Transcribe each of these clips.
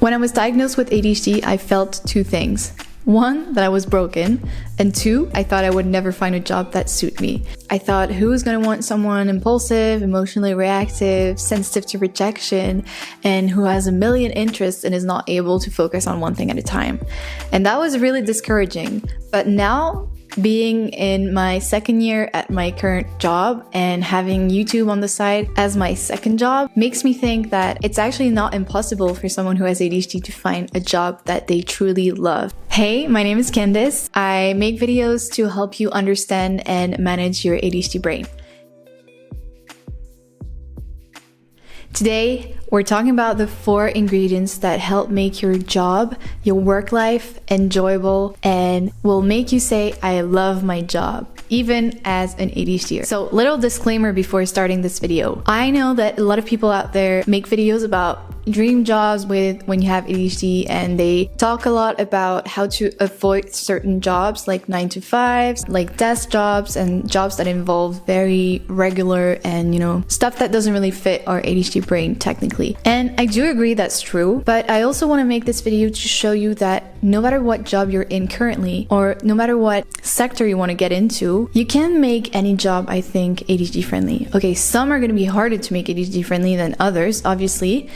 When I was diagnosed with ADHD, I felt two things. One, that I was broken, and two, I thought I would never find a job that suited me. I thought, who's gonna want someone impulsive, emotionally reactive, sensitive to rejection, and who has a million interests and is not able to focus on one thing at a time? And that was really discouraging. But now, being in my second year at my current job and having YouTube on the side as my second job makes me think that it's actually not impossible for someone who has ADHD to find a job that they truly love. Hey, my name is Candice. I make videos to help you understand and manage your ADHD brain. Today, we're talking about the 4 ingredients that help make your job, your work life enjoyable and will make you say, I love my job, even as an ADHDer. So, little disclaimer before starting this video. I know that a lot of people out there make videos about dream jobs when you have ADHD, and they talk a lot about how to avoid certain jobs like 9-to-5s, like desk jobs and jobs that involve very regular and, stuff that doesn't really fit our ADHD brain technically. And I do agree that's true, but I also want to make this video to show you that no matter what job you're in currently, or no matter what sector you want to get into, you can make any job, I think, ADHD friendly. Okay, some are going to be harder to make ADHD friendly than others, obviously.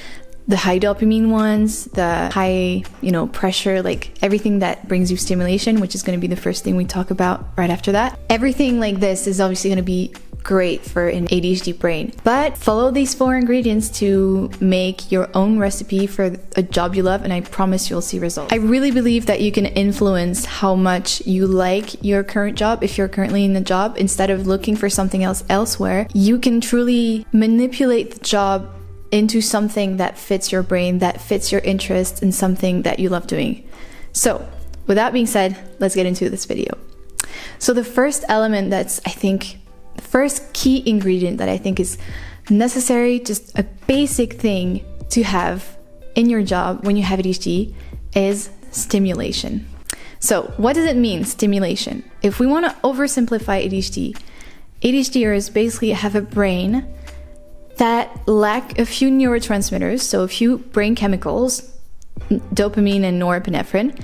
The high dopamine ones, the high, pressure, like everything that brings you stimulation, which is going to be the first thing we talk about right after that. Everything like this is obviously going to be great for an ADHD brain. But follow these 4 ingredients to make your own recipe for a job you love, and I promise you'll see results. I really believe that you can influence how much you like your current job. If you're currently in a job, instead of looking for something else elsewhere, you can truly manipulate the job into something that fits your brain, that fits your interests, and something that you love doing. So, with that being said, let's get into this video. So the first element the first key ingredient that I think is necessary, just a basic thing to have in your job when you have ADHD, is stimulation. So what does it mean, stimulation? If we want to oversimplify ADHD, ADHDers basically have a brain that lack a few neurotransmitters, so a few brain chemicals, dopamine and norepinephrine,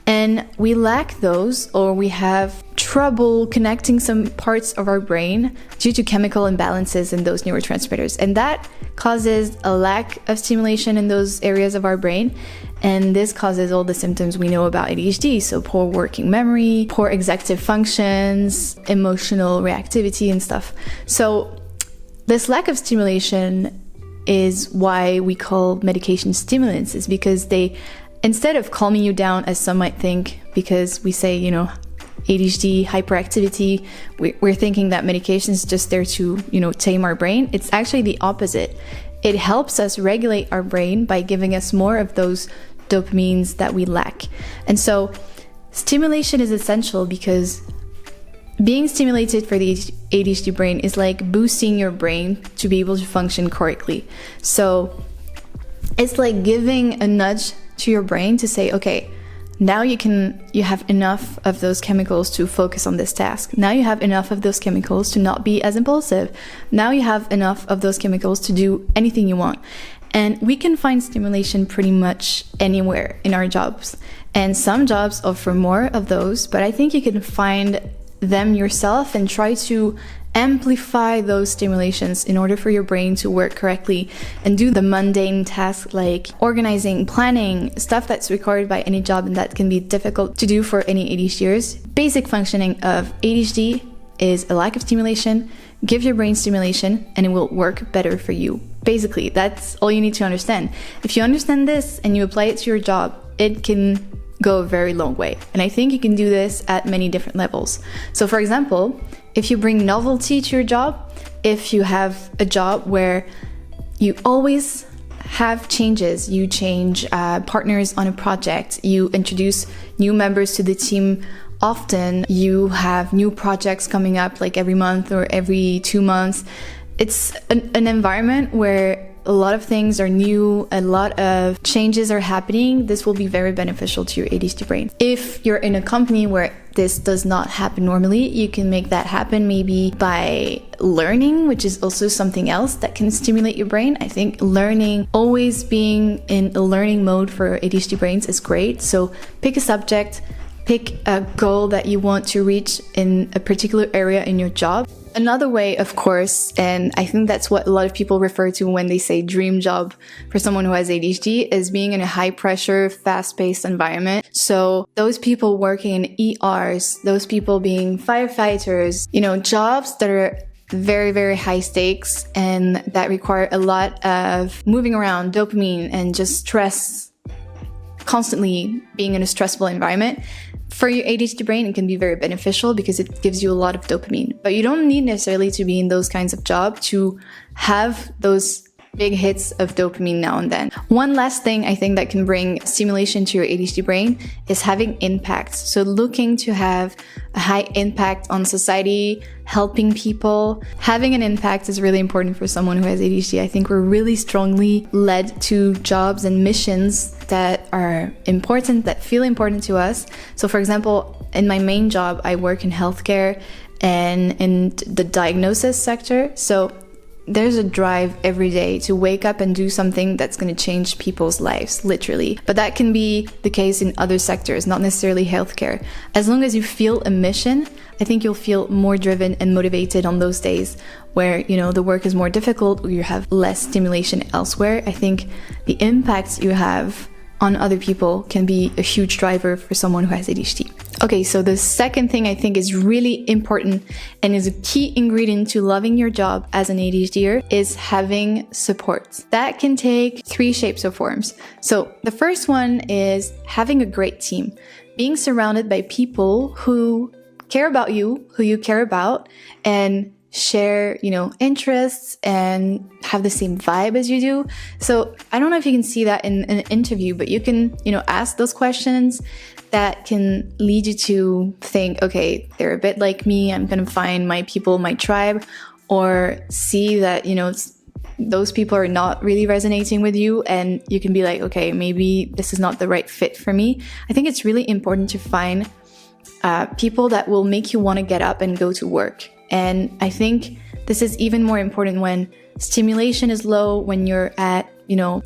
and we lack those, or we have trouble connecting some parts of our brain due to chemical imbalances in those neurotransmitters, and that causes a lack of stimulation in those areas of our brain, and this causes all the symptoms we know about ADHD, so poor working memory, poor executive functions, emotional reactivity and stuff. So this lack of stimulation is why we call medication stimulants, is because they, instead of calming you down, as some might think, because we say, ADHD, hyperactivity, we're thinking that medication is just there to, tame our brain. It's actually the opposite. It helps us regulate our brain by giving us more of those dopamines that we lack. And so stimulation is essential because being stimulated for the ADHD brain is like boosting your brain to be able to function correctly. So it's like giving a nudge to your brain to say, okay, now you have enough of those chemicals to focus on this task. Now you have enough of those chemicals to not be as impulsive. Now you have enough of those chemicals to do anything you want. And we can find stimulation pretty much anywhere in our jobs. And some jobs offer more of those, but I think you can find them yourself and try to amplify those stimulations in order for your brain to work correctly and do the mundane tasks like organizing, planning, stuff that's required by any job and that can be difficult to do for any ADHDers. Basic functioning of ADHD is a lack of stimulation. Give your brain stimulation and it will work better for you. Basically, that's all you need to understand. If you understand this and you apply it to your job, it can go a very long way. And I think you can do this at many different levels. So for example, if you bring novelty to your job, if you have a job where you always have changes, you change partners on a project, you introduce new members to the team often, you have new projects coming up like every month or every 2 months, it's an environment where a lot of things are new, a lot of changes are happening, this will be very beneficial to your ADHD brain. If you're in a company where this does not happen normally, you can make that happen maybe by learning, which is also something else that can stimulate your brain. I think learning, always being in a learning mode for ADHD brains is great. So pick a subject, pick a goal that you want to reach in a particular area in your job. Another way, of course, and I think that's what a lot of people refer to when they say dream job for someone who has ADHD, is being in a high pressure, fast paced environment. So those people working in ERs, those people being firefighters, jobs that are very, very high stakes and that require a lot of moving around, dopamine, and just stress, constantly being in a stressful environment. For your ADHD brain, it can be very beneficial because it gives you a lot of dopamine. But you don't need necessarily to be in those kinds of jobs to have those big hits of dopamine now and then. One last thing I think that can bring stimulation to your ADHD brain is having impact. So looking to have a high impact on society, helping people. Having an impact is really important for someone who has ADHD. I think we're really strongly led to jobs and missions that are important, that feel important to us. So for example, in my main job, I work in healthcare and in the diagnosis sector. So there's a drive every day to wake up and do something that's going to change people's lives, literally. But that can be the case in other sectors, not necessarily healthcare. As long as you feel a mission, I think you'll feel more driven and motivated on those days where, the work is more difficult or you have less stimulation elsewhere. I think the impact you have on other people can be a huge driver for someone who has ADHD. Okay, so the second thing I think is really important and is a key ingredient to loving your job as an ADHDer is having support. That can take 3 shapes or forms. So the first one is having a great team, being surrounded by people who care about you, who you care about, and share, interests and have the same vibe as you do. So I don't know if you can see that in an interview, but you can, ask those questions that can lead you to think, okay, they're a bit like me. I'm going to find my people, my tribe, or see that, those people are not really resonating with you. And you can be like, okay, maybe this is not the right fit for me. I think it's really important to find people that will make you want to get up and go to work. And I think this is even more important when stimulation is low, when you're at,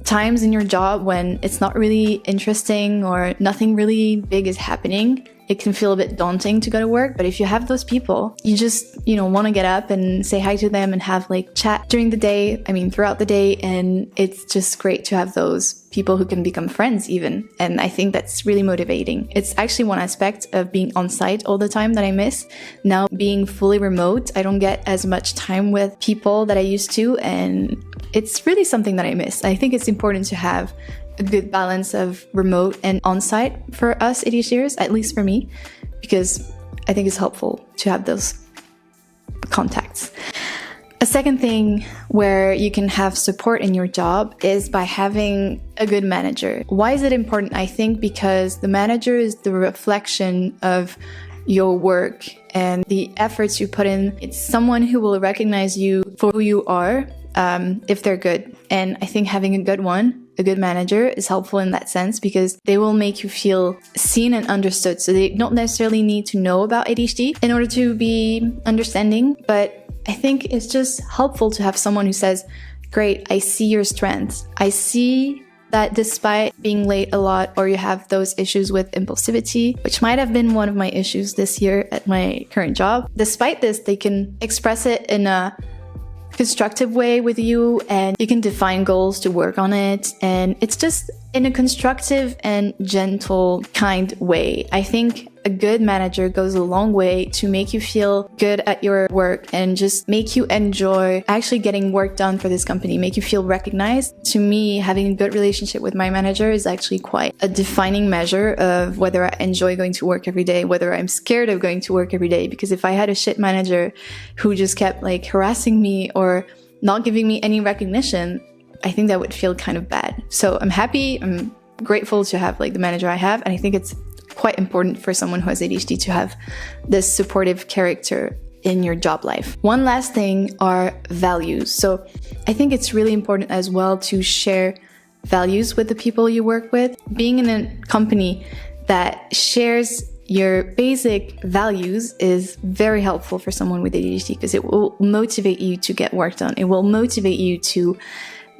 times in your job when it's not really interesting or nothing really big is happening. It can feel a bit daunting to go to work. But if you have those people, you just, want to get up and say hi to them and have chat during the day, throughout the day. And it's just great to have those people who can become friends even. And I think that's really motivating. It's actually one aspect of being on site all the time that I miss. Now being fully remote, I don't get as much time with people that I used to. And it's really something that I miss. I think it's important to have a good balance of remote and on-site for us ADHDers, at least for me, because I think it's helpful to have those contacts. A second thing where you can have support in your job is by having a good manager. Why is it important? I think because the manager is the reflection of your work and the efforts you put in. It's someone who will recognize you for who you are, if they're good. And I think having a good manager is helpful in that sense because they will make you feel seen and understood. So they don't necessarily need to know about ADHD in order to be understanding, but I think it's just helpful to have someone who says, great, I see your strengths. I see that despite being late a lot or you have those issues with impulsivity, which might have been one of my issues this year at my current job, despite this, they can express it in a constructive way with you and you can define goals to work on it. And it's just in a constructive and gentle, kind way. I think a good manager goes a long way to make you feel good at your work and just make you enjoy actually getting work done for this company, make you feel recognized. To me, having a good relationship with my manager is actually quite a defining measure of whether I enjoy going to work every day, whether I'm scared of going to work every day. Because if I had a shit manager who just kept harassing me or not giving me any recognition, I think that would feel kind of bad. So I'm grateful to have the manager I have. And I think it's quite important for someone who has ADHD to have this supportive character in your job life. One last thing are values. So I think it's really important as well to share values with the people you work with. Being in a company that shares your basic values is very helpful for someone with ADHD, because it will motivate you to get work done. It will motivate you to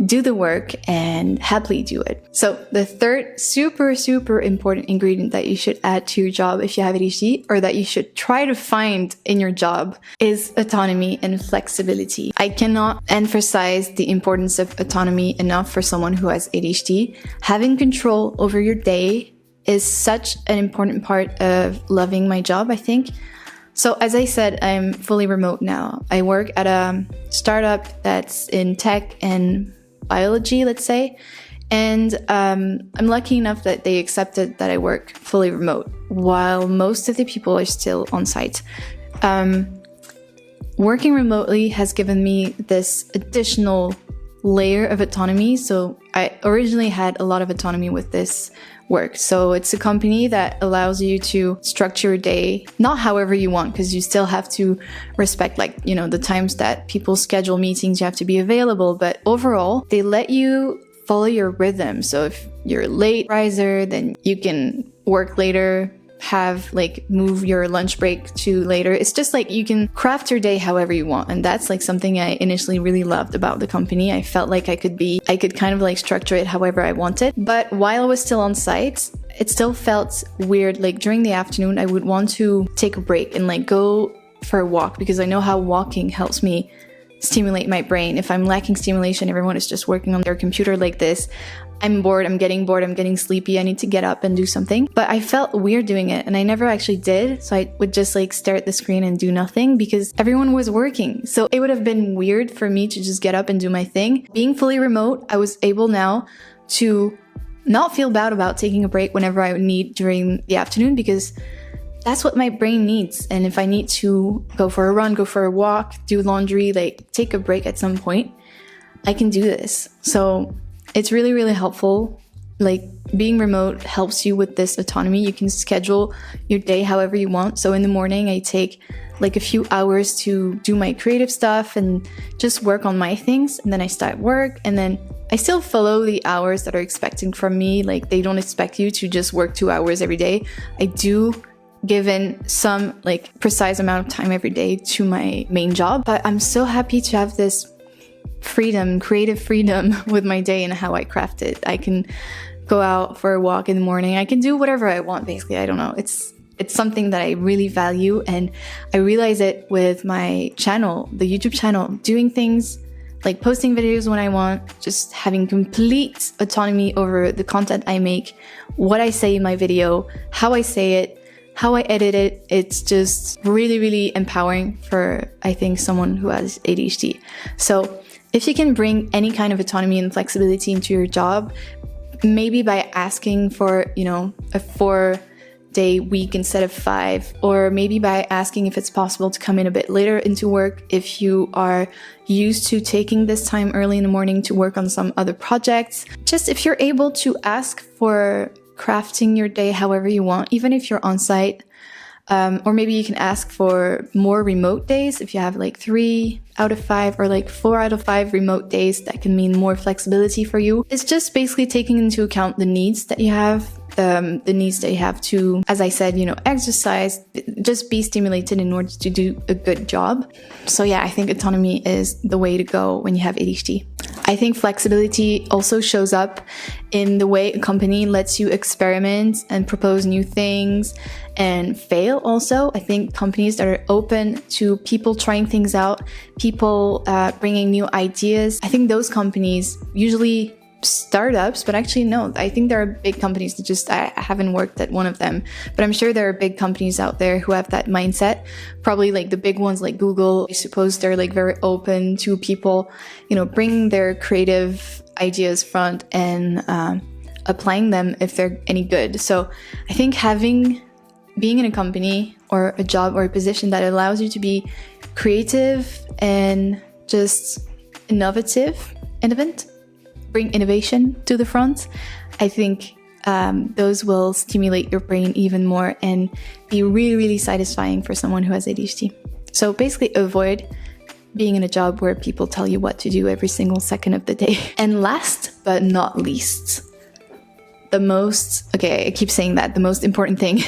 do the work and happily do it. So the third super important ingredient that you should add to your job if you have ADHD, or that you should try to find in your job, is autonomy and flexibility. I cannot emphasize the importance of autonomy enough for someone who has ADHD. Having control over your day is such an important part of loving my job, I think. So as I said, I'm fully remote now. I work at a startup that's in tech and biology, let's say. And I'm lucky enough that they accepted that I work fully remote, while most of the people are still on site. Working remotely has given me this additional layer of autonomy. So I originally had a lot of autonomy with this work. So it's a company that allows you to structure your day, not however you want, because you still have to respect, like, you know, the times that people schedule meetings, you have to be available. But overall, they let you follow your rhythm. So if you're a late riser, then you can work later, move your lunch break to later. It's just like you can craft your day however you want. And that's like something I initially really loved about the company. I felt like I could kind of like structure it however I wanted. But while I was still on site, it still felt weird. Like during the afternoon, I would want to take a break and like go for a walk, because I know how walking helps me stimulate my brain. If I'm lacking stimulation, everyone is just working on their computer like this. I'm bored, I'm getting sleepy, I need to get up and do something. But I felt weird doing it, and I never actually did. So I would just like stare at the screen and do nothing because everyone was working. So it would have been weird for me to just get up and do my thing. Being fully remote, I was able now to not feel bad about taking a break whenever I would need during the afternoon, because that's what my brain needs. And if I need to go for a run, go for a walk, do laundry, like take a break at some point, I can do this. So it's really, really helpful. Like being remote helps you with this autonomy. You can schedule your day however you want. So in the morning, I take like a few hours to do my creative stuff and just work on my things. And then I start work, and then I still follow the hours that are expected from me. Like they don't expect you to just work 2 hours every day. I do give in some like precise amount of time every day to my main job. But I'm so happy to have this freedom, creative freedom with my day and how I craft it. I can go out for a walk in the morning. I can do whatever I want, basically. I don't know. It's something that I really value, and I realize it with my channel, the YouTube channel, doing things like posting videos when I want, just having complete autonomy over the content I make, what I say in my video, how I say it, how I edit it. It's just really, really empowering for, I think, someone who has ADHD. So if you can bring any kind of autonomy and flexibility into your job, maybe by asking for, a 4-day week instead of 5, or maybe by asking if it's possible to come in a bit later into work if you are used to taking this time early in the morning to work on some other projects. Just if you're able to ask for crafting your day however you want, even if you're on site, or maybe you can ask for more remote days. If you have like 3 out of 5 or like 4 out of 5 remote days, that can mean more flexibility for you. It's just basically taking into account the needs that you have, the needs that you have to, as I said, exercise, just be stimulated in order to do a good job. So yeah, I think autonomy is the way to go when you have ADHD. I think flexibility also shows up in the way a company lets you experiment and propose new things and fail also. I think companies that are open to people trying things out, people bringing new ideas, I think those companies, usually startups, but actually no, I think there are big companies that just, I haven't worked at one of them, but I'm sure there are big companies out there who have that mindset. Probably like the big ones like Google, I suppose they're like very open to people, bringing their creative ideas front and applying them if they're any good. So I think being in a company or a job or a position that allows you to be creative and just innovative, bring innovation to the front, I think those will stimulate your brain even more and be really, really satisfying for someone who has ADHD. So basically avoid being in a job where people tell you what to do every single second of the day. And last but not least, the most important thing,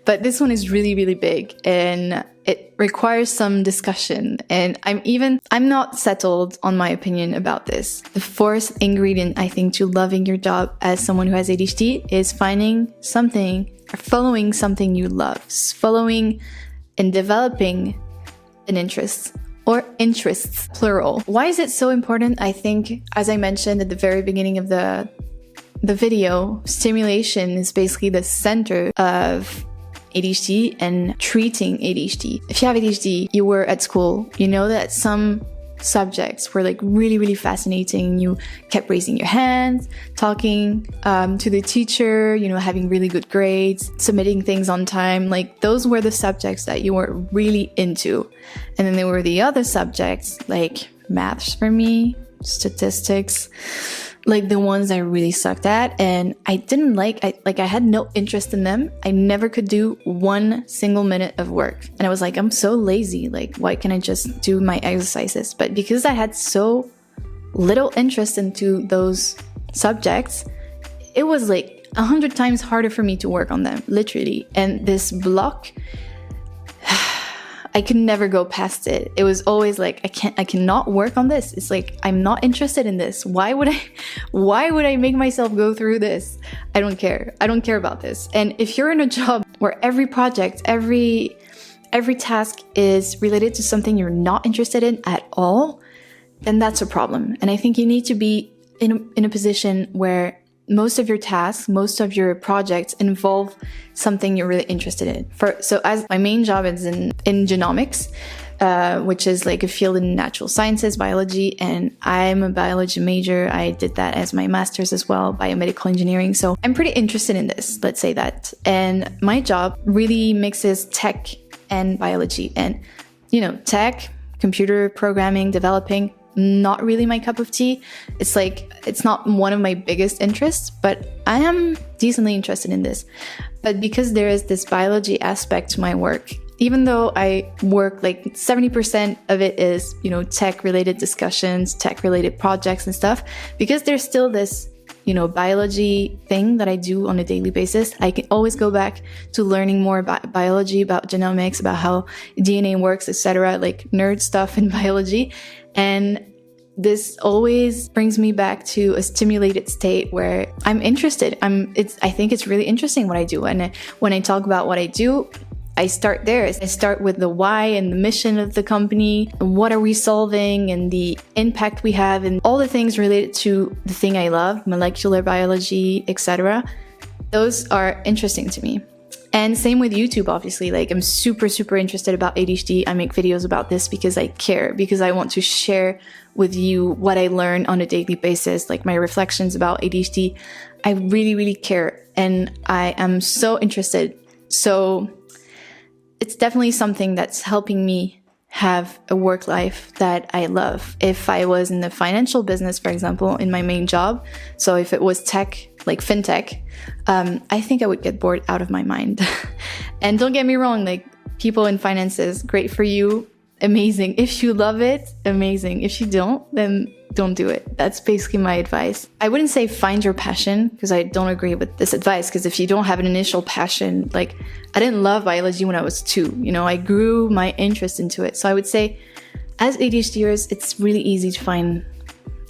but this one is really, really big and it requires some discussion. And I'm not settled on my opinion about this. The fourth ingredient, I think, to loving your job as someone who has ADHD is finding something or following something you love, following and developing an interest. Or interests, plural. Why is it so important? I think, as I mentioned at the very beginning of the video, stimulation is basically the center of ADHD and treating ADHD. If you have ADHD, you were at school, you know that some subjects were like really, really fascinating. You kept raising your hands, talking to the teacher, having really good grades, submitting things on time. Like those were the subjects that you were really into. And then there were the other subjects like maths for me, statistics, like the ones I really sucked at and I didn't like. I had no interest in them. I never could do 1 single minute of work. And I was like, I'm so lazy. Like, why can't I just do my exercises? But because I had so little interest into those subjects, it was like 100 times harder for me to work on them, literally. And this block, I could never go past it. It was always like, I cannot work on this. It's like, I'm not interested in this. Why would I make myself go through this? I don't care. I don't care about this. And if you're in a job where every project, every task is related to something you're not interested in at all, then that's a problem. And I think you need to be in a position where most of your tasks, most of your projects involve something you're really interested in. So as my main job is in genomics, which is like a field in natural sciences, biology, and I'm a biology major. I did that as my master's as well, biomedical engineering. So I'm pretty interested in this, let's say that. And my job really mixes tech and biology. And, tech, computer programming, developing, not really my cup of tea. It's like, it's not one of my biggest interests, but I am decently interested in this. But because there is this biology aspect to my work, even though I work like 70% of it is, tech related discussions, tech related projects and stuff, because there's still this, biology thing that I do on a daily basis, I can always go back to learning more about biology, about genomics, about how DNA works, etc., like nerd stuff in biology. And this always brings me back to a stimulated state where I'm interested. I think it's really interesting what I do. And when I talk about what I do, I start there. I start with the why and the mission of the company, and what are we solving and the impact we have and all the things related to the thing I love, molecular biology, etc. Those are interesting to me. And same with YouTube, obviously. Like, I'm super, super interested about ADHD. I make videos about this because I care, because I want to share with you what I learn on a daily basis, like my reflections about ADHD. I really, really care. And I am so interested. So it's definitely something that's helping me have a work life that I love. If I was in the financial business, for example, in my main job, so if it was tech, like fintech, I think I would get bored out of my mind. And don't get me wrong, like, people in finances, great for you, amazing. If you love it, amazing. If you don't, then don't do it. That's basically my advice. I wouldn't say find your passion, because I don't agree with this advice, because if you don't have an initial passion, like, I didn't love biology when I was 2, I grew my interest into it. So I would say, as ADHDers, it's really easy to find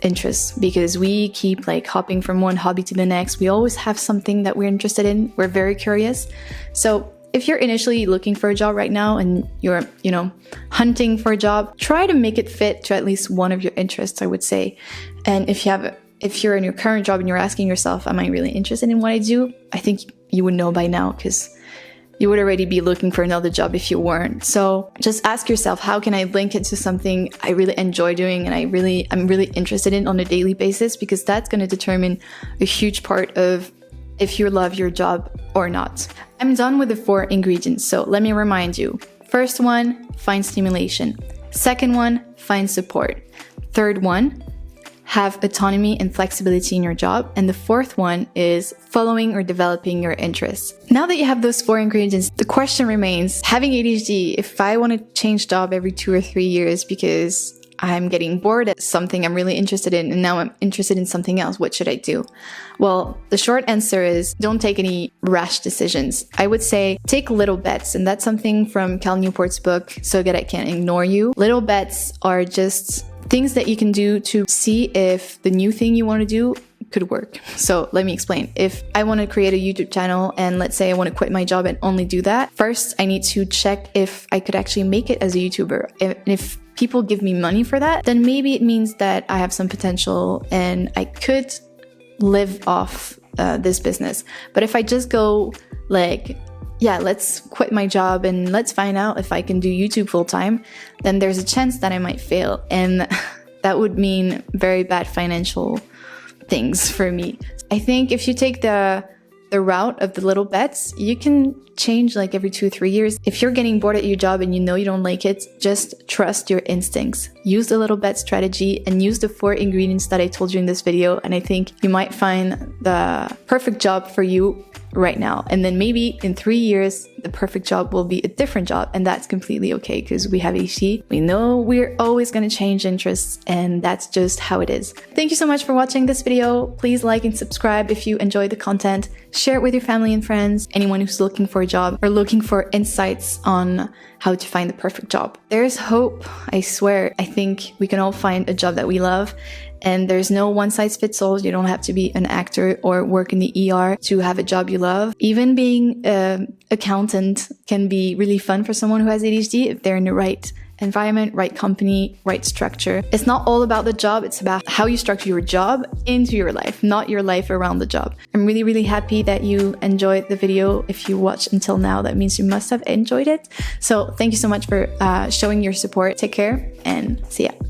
interests, because we keep like hopping from one hobby to the next. We always have something that we're interested in. We're very curious. So if you're initially looking for a job right now and you're, hunting for a job, try to make it fit to at least one of your interests, I would say. And if you're in your current job and you're asking yourself, am I really interested in what I do? I think you would know by now, because you would already be looking for another job if you weren't. So just ask yourself, how can I link it to something I really enjoy doing and I'm really interested in on a daily basis? Because that's going to determine a huge part of if you love your job or not. I'm done with the 4 ingredients, so let me remind you. First one, find stimulation. Second one, find support. Third one, have autonomy and flexibility in your job. And the fourth one is following or developing your interests. Now that you have those 4 ingredients, the question remains, having ADHD, if I want to change job every 2 or 3 years because I'm getting bored at something I'm really interested in and now I'm interested in something else, what should I do? Well, the short answer is don't take any rash decisions. I would say take little bets, and that's something from Cal Newport's book, So Good I Can't Ignore You. Little bets are just things that you can do to see if the new thing you want to do could work. So let me explain. If I want to create a YouTube channel and let's say I want to quit my job and only do that, first I need to check if I could actually make it as a YouTuber. If people give me money for that, then maybe it means that I have some potential and I could live off this business. But if I just go like, yeah, let's quit my job and let's find out if I can do YouTube full time, then there's a chance that I might fail. And that would mean very bad financial things for me. I think if you take the route of the little bets, you can change like every 2 or 3 years. If you're getting bored at your job and you know you don't like it, just trust your instincts. Use the little bet strategy and use the 4 ingredients that I told you in this video. And I think you might find the perfect job for you right now. And then maybe in 3 years, the perfect job will be a different job. And that's completely okay because we have ADHD. We know we're always going to change interests and that's just how it is. Thank you so much for watching this video. Please like and subscribe if you enjoyed the content. Share it with your family and friends, anyone who's looking for a job or looking for insights on how to find the perfect job. There's hope, I swear. I think we can all find a job that we love. And there's no one size fits all. You don't have to be an actor or work in the ER to have a job you love. Even being an accountant can be really fun for someone who has ADHD if they're in the right environment, right company, right structure. It's not all about the job. It's about how you structure your job into your life, not your life around the job. I'm really, really happy that you enjoyed the video. If you watched until now, that means you must have enjoyed it. So thank you so much for showing your support. Take care and see ya.